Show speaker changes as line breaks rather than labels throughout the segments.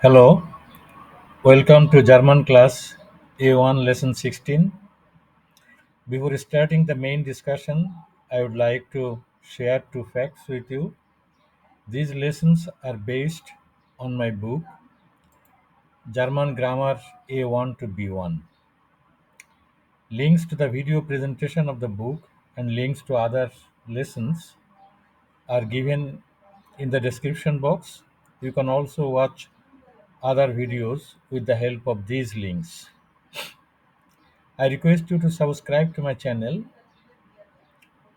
Hello, welcome to German class A1 lesson 16. Before starting the main discussion, I would like to share two facts with you. These lessons are based on my book German Grammar A1 to B1. Links to the video presentation of the book and links to other lessons are given in the description box. You can also watch other videos with the help of these links. I request you to subscribe to my channel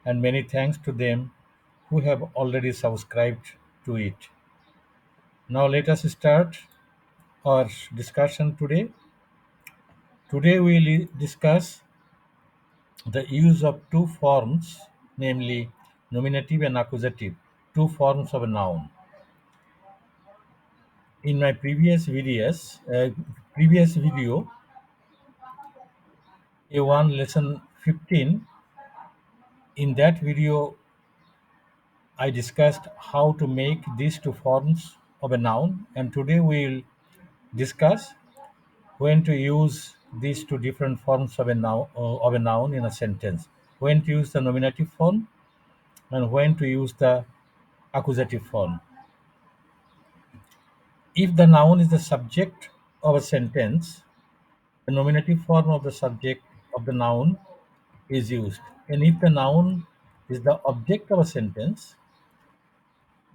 and many thanks to them who have already subscribed to it. Now let us start our discussion today. Today we will discuss the use of two forms, namely nominative and accusative, two forms of a noun. In my previous video, A1 lesson 15, in that video I discussed how to make these two forms of a noun, and today we will discuss when to use these two different forms of a noun in a sentence. When to use the nominative form and when to use the accusative form. If the noun is the subject of a sentence, the nominative form of the subject of the noun is used. And if the noun is the object of a sentence,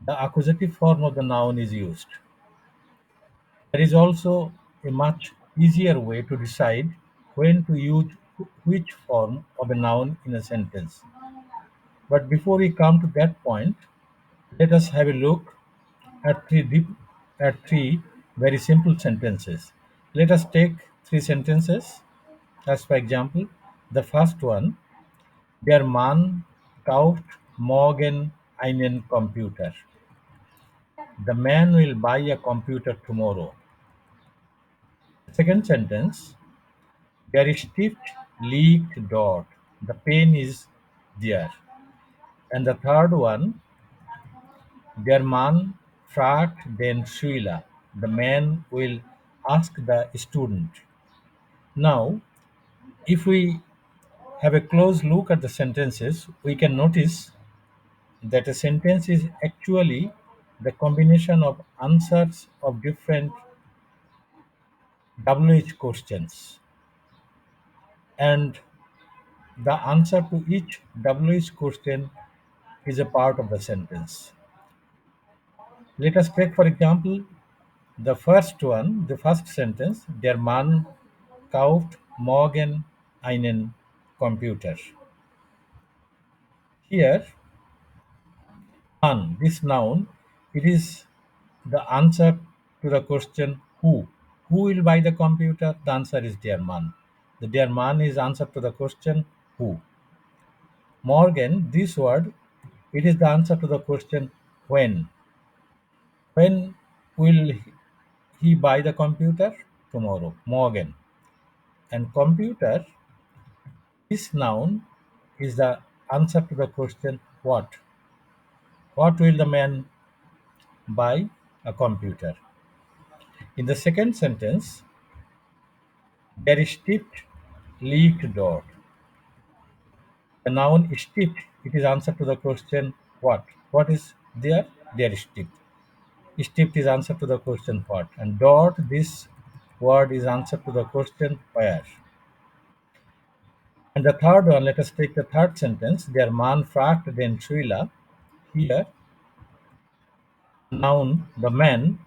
the accusative form of the noun is used. There is also a much easier way to decide when to use which form of a noun in a sentence. But before we come to that point, let us have a look at three very simple sentences. Let us take three sentences as for example. The first one, der Mann kauft morgen einen Computer. The man will buy a computer tomorrow. The second sentence, der Stift liegt dort. The pen is there. And the third one, der Mann fragt den Schüler. The man will ask the student. Now, if we have a close look at the sentences, we can notice that a sentence is actually the combination of answers of different WH questions. And the answer to each WH question is a part of the sentence. Let us take, for example, the first sentence, der Mann kauft morgen einen Computer. Here, Mann, this noun, it is the answer to the question who. Who will buy the computer? The answer is der Mann. The der Mann is answer to the question who. Morgen, this word, it is the answer to the question when. When will he buy the computer? Tomorrow, morgen. And computer, this noun is the answer to the question what. What will the man buy? A computer. In the second sentence, der Stift liegt dort. The noun Stift, it is answer to the question what. What is there? Der Stift. Stift is answer to the question what. And dort, this word is answer to the question where. And the third one, let us take the third sentence. Der Mann fragt den Schüler. Here, noun, the man,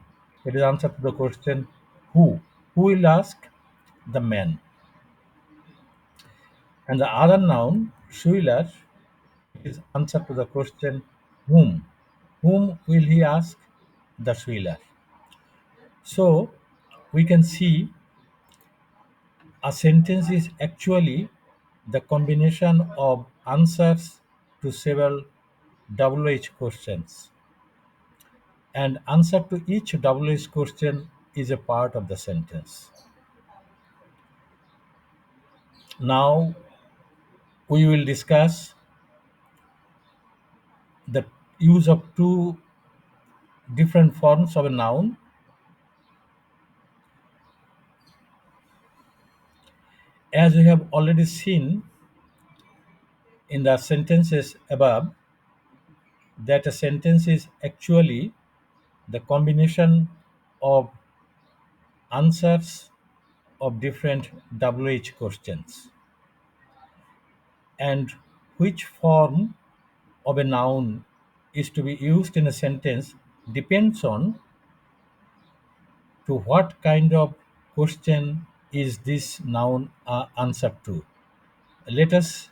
it is answer to the question who. Who will ask? The man. And the other noun, Schüler, is answer to the question whom. Whom will he ask? The Schüler. So we can see a sentence is actually the combination of answers to several WH questions. And answer to each WH question is a part of the sentence. Now we will discuss the use of two different forms of a noun. As we have already seen in the sentences above, that a sentence is actually the combination of answers of different WH questions, and which form of a noun is to be used in a sentence depends on to what kind of question is this noun answer to. Let us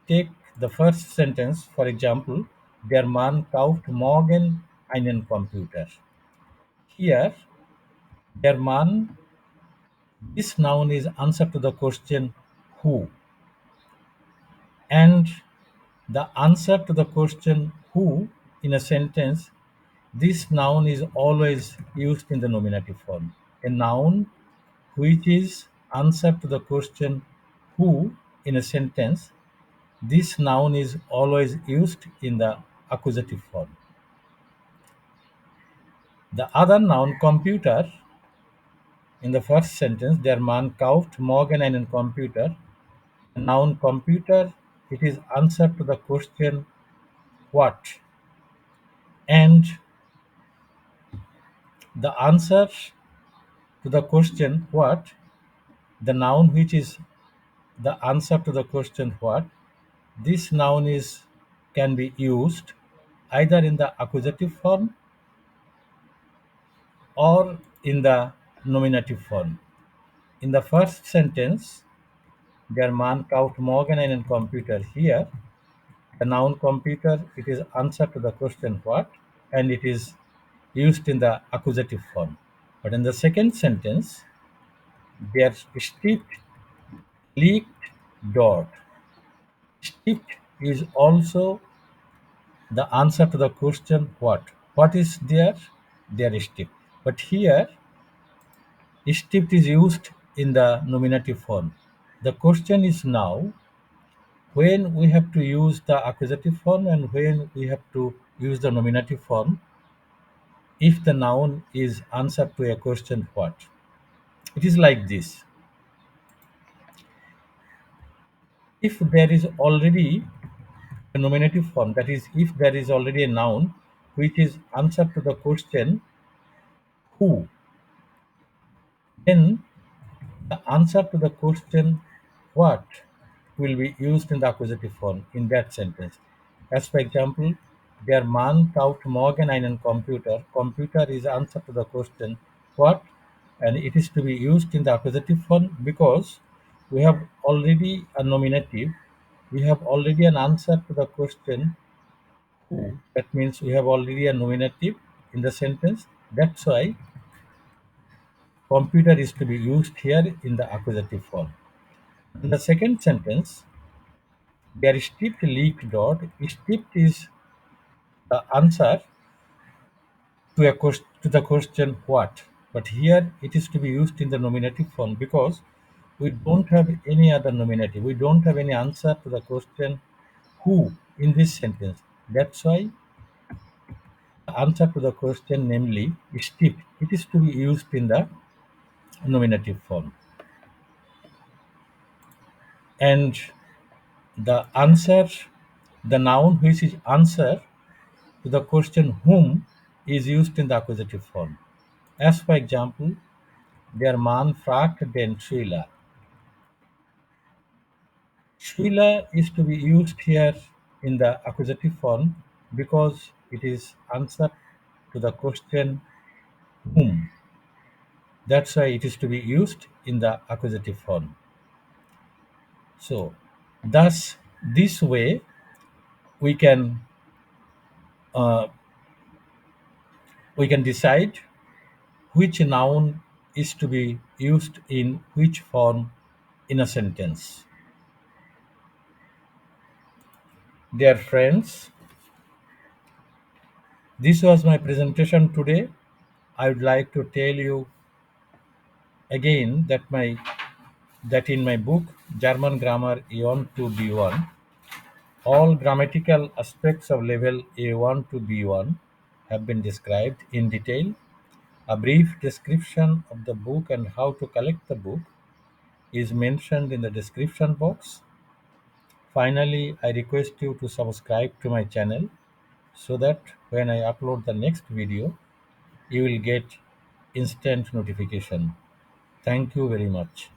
take the first sentence, for example, der Mann kauft morgen einen Computer. Here, der Mann, this noun is answer to the question who, and the answer to the question who in a sentence, this noun is always used in the nominative form. A noun which is answer to the question who in a sentence, this noun is always used in the accusative form. The other noun, computer, in the first sentence, der Mann kauft morgen einen Computer. The noun computer, it is answer to the question what, and the answer to the question what, the noun which is the answer to the question what, this noun is can be used either in the accusative form or in the nominative form. In the first sentence, der Mann kauft morgen einen Computer. Here, the noun computer, it is answer to the question what, and it is used in the accusative form. But in the second sentence, der Stift liegt dort. Stift is also the answer to the question what. What is there? There is stift. But here, stift is used in the nominative form. The question is now when we have to use the accusative form and when we have to use the nominative form if the noun is answer to a question what. It is like this. If there is already a nominative form, that is, if there is already a noun which is answer to the question who, then the answer to the question what will be used in the accusative form in that sentence. As for example, der Mann kauft morgen einen Computer. Computer is answer to the question what, and it is to be used in the accusative form because we have already a nominative, we have already an answer to the question who. That means we have already a nominative in the sentence. That's why computer is to be used here in the accusative form. In the second sentence, there is stipt leak dot. Stipt is the answer to to the question what. But here it is to be used in the nominative form because we don't have any other nominative. We don't have any answer to the question who in this sentence. That's why the answer to the question, namely stipt, it is to be used in the nominative form. And the answer, the noun which is answer to the question whom is used in the accusative form. As for example, der Mann fragt den Schüler. Schüler is to be used here in the accusative form because it is answer to the question whom. That's why it is to be used in the accusative form. So, thus, this way we can uh, we can decide which noun is to be used in which form in a sentence. Dear friends, this was my presentation today. I would like to tell you again that in my book German Grammar A1 to B1, All grammatical aspects of level A1 to B1 have been described in detail. A brief description of the book and how to collect the book is mentioned in the description box. Finally, I request you to subscribe to my channel so that when I upload the next video, you will get instant notification. Thank you very much.